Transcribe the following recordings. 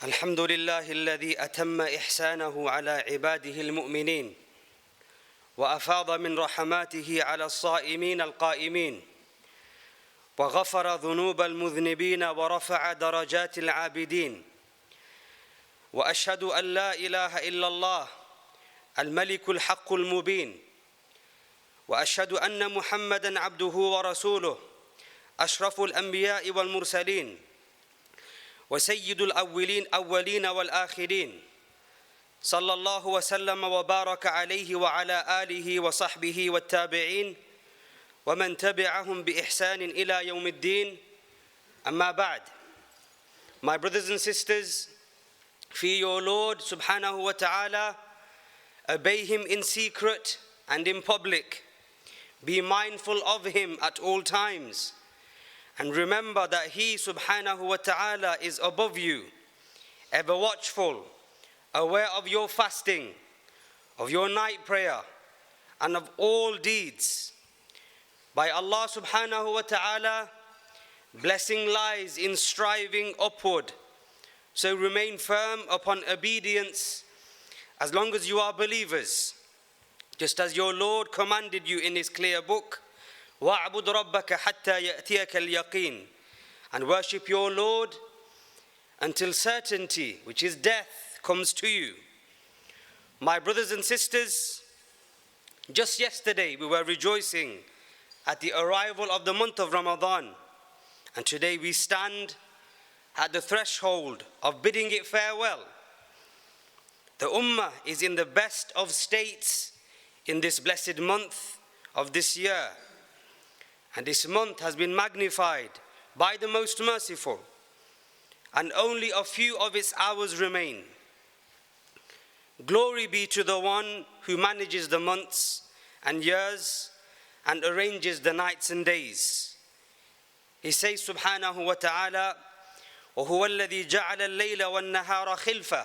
الحمد لله الذي أتم إحسانه على عباده المؤمنين وأفاض من رحماته على الصائمين القائمين وغفر ذنوب المذنبين ورفع درجات العابدين وأشهد أن لا إله إلا الله الملك الحق المبين وأشهد أن محمدًا عبده ورسوله أشرف الأنبياء والمرسلين وسيد الأولين والآخرين صلى الله وسلم وبارك عليه وعلى آله وصحبه والتابعين ومن تبعهم بإحسان إلى يوم الدين أما بعد. My brothers and sisters, fear your Lord subhanahu wa ta'ala, obey him in secret and in public, be mindful of him at all times, and remember that he subhanahu wa ta'ala is above you, ever watchful, aware of your fasting, of your night prayer, and of all deeds. By Allah subhanahu wa ta'ala, blessing lies in striving upward. So remain firm upon obedience as long as you are believers, just as your Lord commanded you in his clear book, وَاعْبُدْ رَبَّكَ حَتَّى يَأْتِيَكَ الْيَقِينَ, and worship your Lord until certainty, which is death, comes to you. My brothers and sisters, just yesterday we were rejoicing at the arrival of the month of Ramadan, and today we stand at the threshold of bidding it farewell. The Ummah is in the best of states in this blessed month of this year, and this month has been magnified by the Most Merciful, and only a few of its hours remain. Glory be to the one who manages the months and years and arranges the nights and days. He says subhanahu wa ta'ala, وَهُوَ الَّذِي جَعَلَ اللَّيْلَ وَالنَّهَارَ خِلْفَةً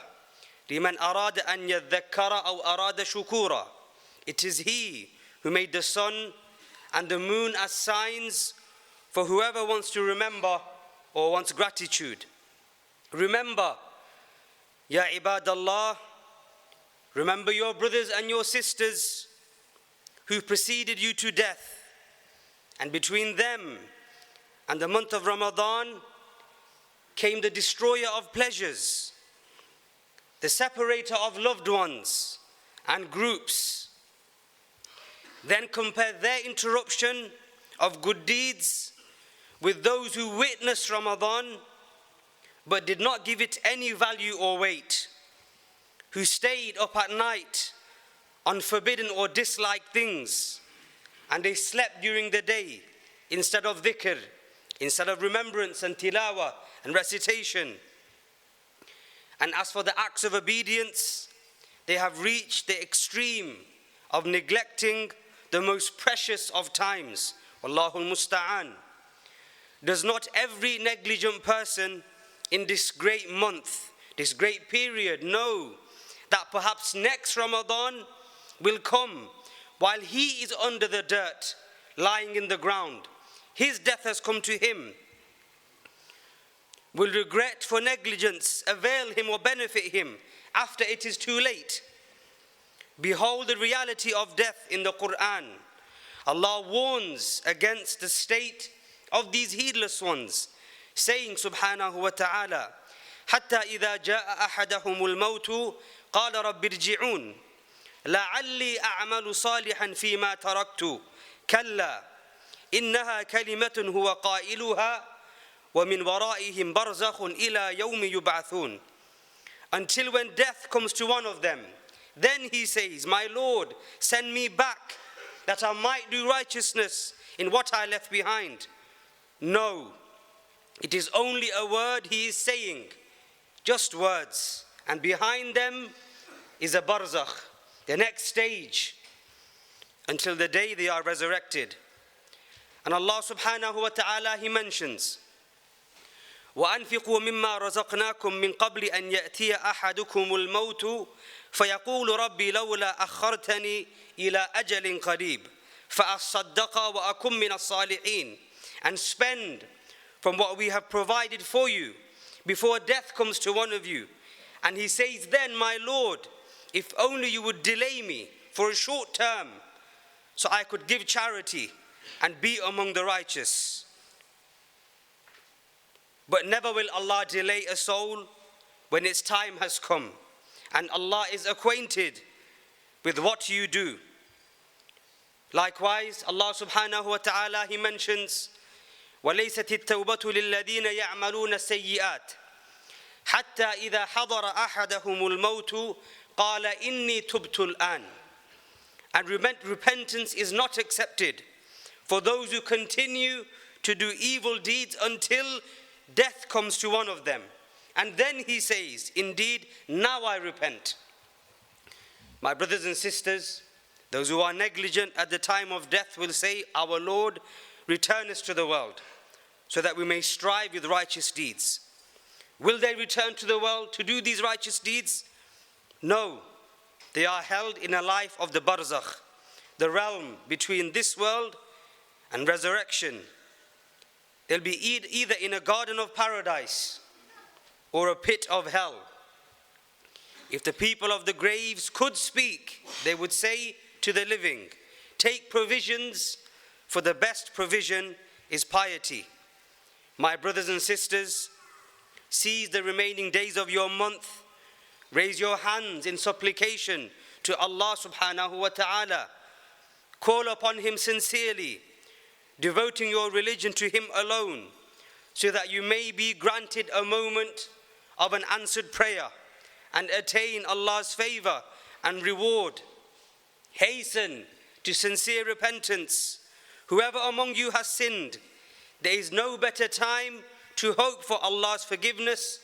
لِمَنْ أَرَادَ أَنْ يَذَّكَّرَ أَوْ أَرَادَ شُكُورًا. It is he who made the sun and the moon as signs for whoever wants to remember or wants gratitude. Remember, Ya ibadallah, remember your brothers and your sisters who preceded you to death, and between them and the month of Ramadan came the destroyer of pleasures, the separator of loved ones and groups. Then compare their interruption of good deeds with those who witnessed Ramadan but did not give it any value or weight, who stayed up at night on forbidden or disliked things, and they slept during the day instead of dhikr, instead of remembrance and tilawah and recitation. And as for the acts of obedience, they have reached the extreme of neglecting the most precious of times. Wallahul musta'an. Does not every negligent person in this great month, this great period, know that perhaps next Ramadan will come while he is under the dirt, lying in the ground? His death has come to him. Will regret for negligence avail him or benefit him after it is too late? Behold the reality of death in the Quran. Allah warns against the state of these heedless ones, saying subhanahu wa ta'ala, حَتَّى إِذَا جَاءَ أَحَدَهُمُ الْمَوْتُ قَالَ رَبِّ ارْجِعُونَ لَعَلِّي أَعْمَلُ صَالِحًا فِي مَا تَرَكْتُ كَلَّا إِنَّهَا كَلِمَةٌ هُوَ قَائِلُهَا وَمِنْ وَرَائِهِمْ بَرْزَخٌ إِلَى يَوْمِ يُبْعَثُونَ. Until when death comes to one of them, then he says, my Lord, send me back that I might do righteousness in what I left behind. No, it is only a word he is saying, just words, and behind them is a barzakh, the next stage, until the day they are resurrected. And Allah subhanahu wa ta'ala, he mentions, وَأَنْفِقُوا مِمَّا رَزَقْنَاكُمْ مِنْ قَبْلِ أَنْ يَأْتِيَ أَحَدُكُمُ الْمَوْتُ فَيَقُولُ رَبِّي لَوْلَا أَخَّرْتَنِي إِلَى أَجَلٍ قَرِيبٍ فَأَصَّدَّقَ وَأَكُنْ مِنَ الصَّالِحِينَ. And spend from what we have provided for you before death comes to one of you. And he says, then, my Lord, if only you would delay me for a short term, so I could give charity and be among the righteous. But never will Allah delay a soul when its time has come, and Allah is acquainted with what you do. Likewise, Allah subhanahu wa ta'ala, He mentions, وَلَيْسَتِ التَّوْبَةُ لِلَّذِينَ يَعْمَلُونَ السَّيِّئَاتِ حَتَّى إِذَا حَضَرَ أَحَدَهُمُ الْمَوْتُ قَالَ إِنِّي تُبْتُ الْآنِ. And repentance is not accepted for those who continue to do evil deeds until death comes to one of them. And then he says, indeed, now I repent. My brothers and sisters, those who are negligent at the time of death will say, our Lord, return us to the world, so that we may strive with righteous deeds. Will they return to the world to do these righteous deeds? No. They are held in a life of the barzakh, the realm between this world and resurrection. They'll be either in a garden of paradise or a pit of hell. If the people of the graves could speak, they would say to the living, take provisions, for the best provision is piety. My brothers and sisters, seize the remaining days of your month. Raise your hands in supplication to Allah subhanahu wa ta'ala. Call upon Him sincerely, devoting your religion to Him alone, so that you may be granted a moment of an answered prayer and attain Allah's favor and reward. Hasten to sincere repentance. Whoever among you has sinned, there is no better time to hope for Allah's forgiveness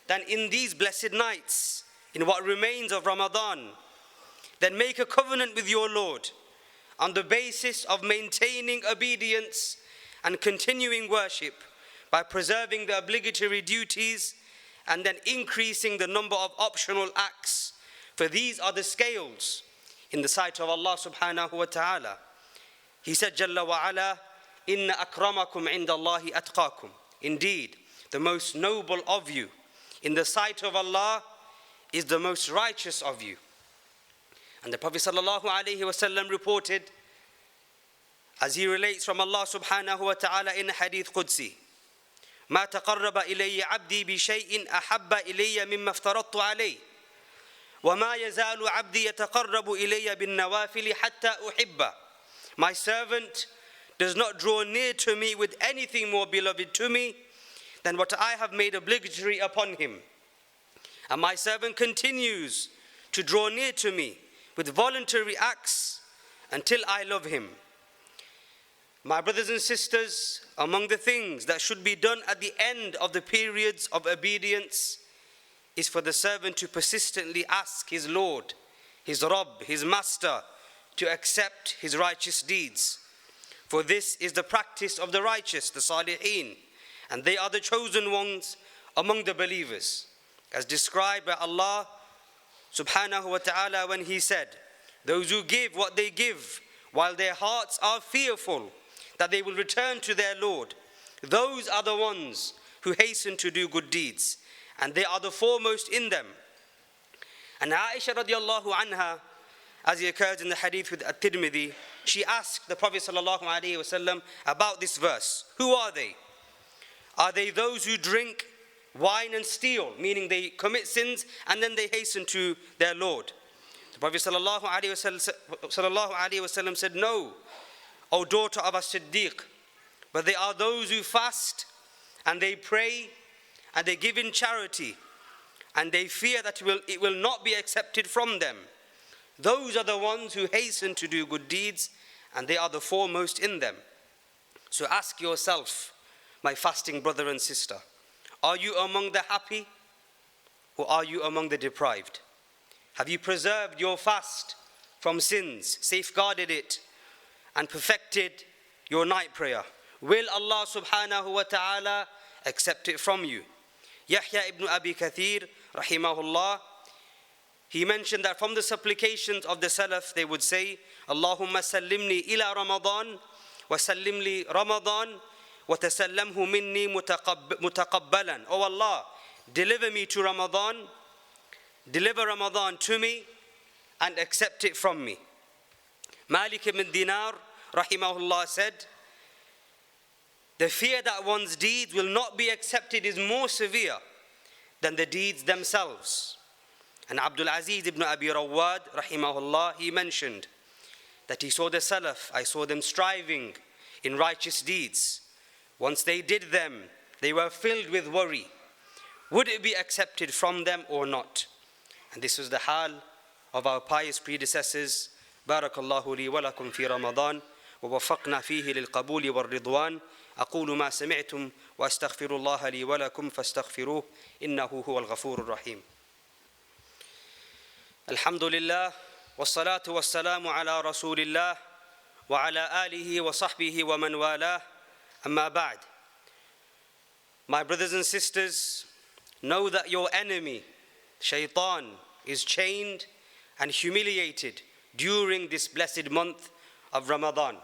than in these blessed nights, in what remains of Ramadan. Then make a covenant with your Lord on the basis of maintaining obedience and continuing worship by preserving the obligatory duties and then increasing the number of optional acts. For these are the scales in the sight of Allah subhanahu wa ta'ala. He said, Jalla wa ala, Inna akramakum indallahi atqakum. Indeed, the most noble of you in the sight of Allah is the most righteous of you. And the Prophet sallallahu alaihi wasallam reported, as he relates from Allah subhanahu wa ta'ala in Hadith Qudsi, ما تقرب إلي عبدي بشيء أحب إلي مما افترضت عليه وما يزال عبدي يتقرب إلي بالنوافل حتى أحبه. My servant does not draw near to me with anything more beloved to me than what I have made obligatory upon him. And my servant continues to draw near to me with voluntary acts until I love him. My brothers and sisters, among the things that should be done at the end of the periods of obedience is for the servant to persistently ask his Lord, his Rabb, his Master, to accept his righteous deeds. For this is the practice of the righteous, the Salihin, and they are the chosen ones among the believers, as described by Allah subhanahu wa ta'ala when He said, those who give what they give while their hearts are fearful that they will return to their Lord, those are the ones who hasten to do good deeds, and they are the foremost in them. And Aisha radiallahu anha, as it occurs in the hadith with At-Tirmidhi, she asked the Prophet sallallahu alaihi wasallam about this verse. Who are they? Are they those who drink wine and steal, meaning they commit sins and then they hasten to their Lord? The Prophet sallallahu alaihi wasallam said, no, O daughter of As-Siddiq, but they are those who fast and they pray and they give in charity and they fear that it will not be accepted from them. Those are the ones who hasten to do good deeds, and they are the foremost in them. So ask yourself, my fasting brother and sister, are you among the happy or are you among the deprived? Have you preserved your fast from sins, safeguarded it, and perfected your night prayer? Will Allah subhanahu wa ta'ala accept it from you? Yahya ibn Abi Kathir, rahimahullah, he mentioned that from the supplications of the Salaf, they would say, Allahumma sallimni ila Ramadan, wa sallimli Ramadan, wa tasallamhu minni mutaqabbalan. Oh Allah, deliver me to Ramadan, deliver Ramadan to me, and accept it from me. Malik ibn Dinar, rahimahullah, said, the fear that one's deeds will not be accepted is more severe than the deeds themselves. And Abdul Aziz ibn Abi Rawad, rahimahullah, he mentioned that he saw the Salaf, I saw them striving in righteous deeds. Once they did them, they were filled with worry. Would it be accepted from them or not? And this was the hal of our pious predecessors. Barakallahu li wa lakum fi Ramadan wa wafaqna fihi lil qabuli wal ridwan. أقول ما سمعتم وأستغفر الله لي ولكم فاستغفروه إنه هو الغفور الرحيم. الحمد لله والصلاة والسلام على رسول الله وعلى آله وصحبه ومن والاه أما بعد. My brothers and sisters, know that your enemy, Shaitan, is chained and humiliated during this blessed month of Ramadan.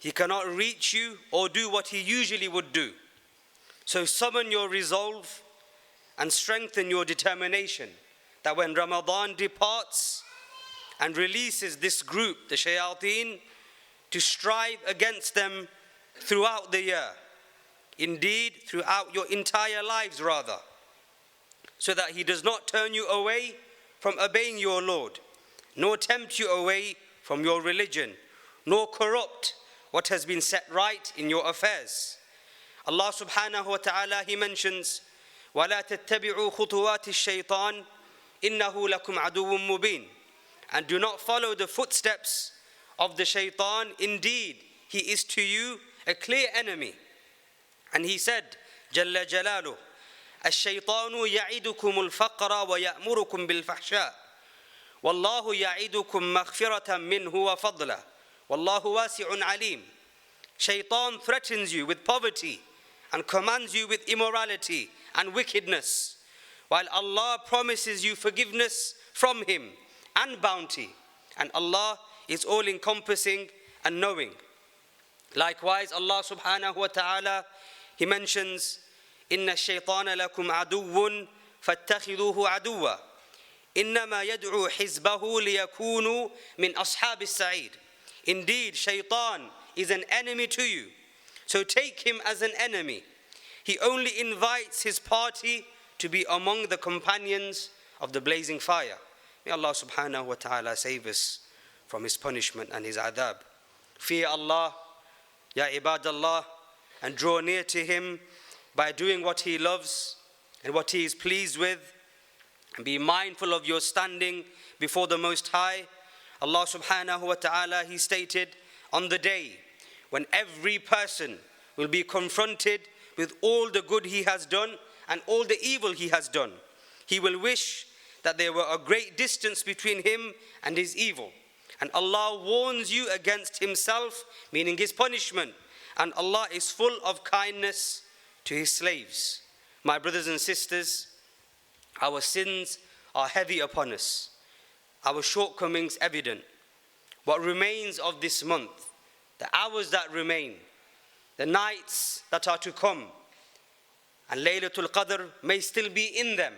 He cannot reach you or do what he usually would do. So summon your resolve and strengthen your determination that when Ramadan departs and releases this group, the shayateen, to strive against them throughout the year. Indeed, throughout your entire lives rather. So that he does not turn you away from obeying your Lord, nor tempt you away from your religion, nor corrupt what has been set right in your affairs. Allah subhanahu wa ta'ala, he mentions, وَلَا تَتَّبِعُوا خُطُوَاتِ الشَّيْطَانِ إِنَّهُ لَكُمْ عَدُوٌ مُبِينٌ. And do not follow the footsteps of the shaitan. Indeed, he is to you a clear enemy. And he said, جَلَّ جَلَالُهُ الشَّيْطَانُ يَعِدُكُمُ الْفَقْرَ وَيَأْمُرُكُمْ بِالْفَحْشَاءِ وَاللَّهُ يَعِدُكُمْ مَغْفِرَةً مِّنْهُ وَفَضْلًا وَاللَّهُ وَاسِعٌ عَلِيمٌ. Shaitan threatens you with poverty and commands you with immorality and wickedness, while Allah promises you forgiveness from him and bounty, and Allah is all-encompassing and knowing. Likewise, Allah subhanahu wa ta'ala, he mentions, إِنَّ الشَّيْطَانَ لَكُمْ عَدُوٌّ فَاتَّخِذُوهُ عَدُوًّا إِنَّمَا يَدْعُو حِزْبَهُ لِيَكُونُوا مِنْ أَصْحَابِ السَّعِيدِ. Indeed, Shaitan is an enemy to you, so take him as an enemy. He only invites his party to be among the companions of the blazing fire. May Allah subhanahu wa ta'ala save us from his punishment and his adhab. Fear Allah, ya ibadallah, and draw near to him by doing what he loves and what he is pleased with, and be mindful of your standing before the Most High. Allah subhanahu wa ta'ala, he stated, on the day when every person will be confronted with all the good he has done and all the evil he has done, he will wish that there were a great distance between him and his evil. And Allah warns you against himself, meaning his punishment. And Allah is full of kindness to his slaves. My brothers and sisters, our sins are heavy upon us, our shortcomings evident. What remains of this month, the hours that remain, the nights that are to come, and Laylatul Qadr may still be in them,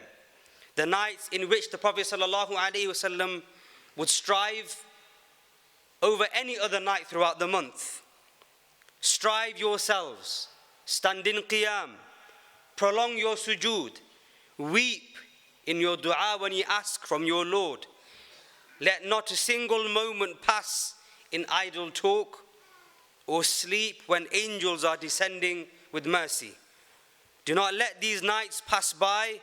the nights in which the Prophet ﷺ would strive over any other night throughout the month. Strive yourselves, stand in qiyam, prolong your sujood, weep in your dua when you ask from your Lord. Let not a single moment pass in idle talk or sleep when angels are descending with mercy. Do not let these nights pass by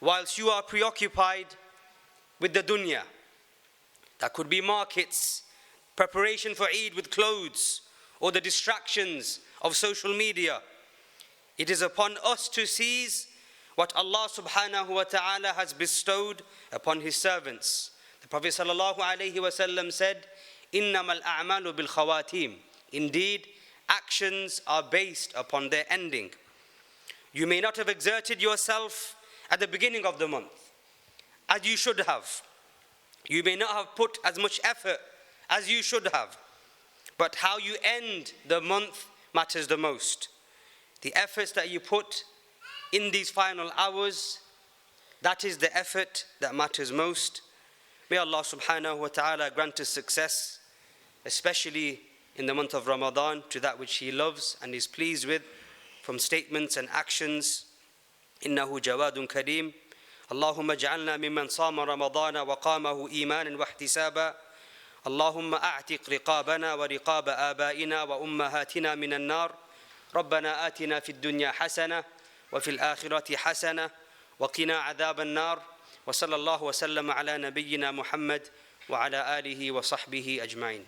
whilst you are preoccupied with the dunya. That could be markets, preparation for Eid with clothes, or the distractions of social media. It is upon us to seize what Allah subhanahu wa ta'ala has bestowed upon his servants. The Prophet sallallahu alayhi wasallam said, إِنَّمَا الْأَعْمَالُ بِالْخَوَاتِيمِ. Indeed, actions are based upon their ending. You may not have exerted yourself at the beginning of the month as you should have. You may not have put as much effort as you should have. But how you end the month matters the most. The efforts that you put in these final hours, that is the effort that matters most. May Allah subhanahu wa ta'ala grant us success, especially in the month of Ramadan, to that which He loves and is pleased with, from statements and actions. إنه جواد كريم. اللهم اجعلنا ممن صام رمضان وقامه إيمانا واحتسابا. اللهم أعتق رقابنا ورقاب آبائنا وأمهاتنا من النار. ربنا آتنا في الدنيا حسنة وفي الآخرة حسنة وقنا عذاب النار. وصلى الله وسلم على نبينا محمد وعلى آله وصحبه أجمعين.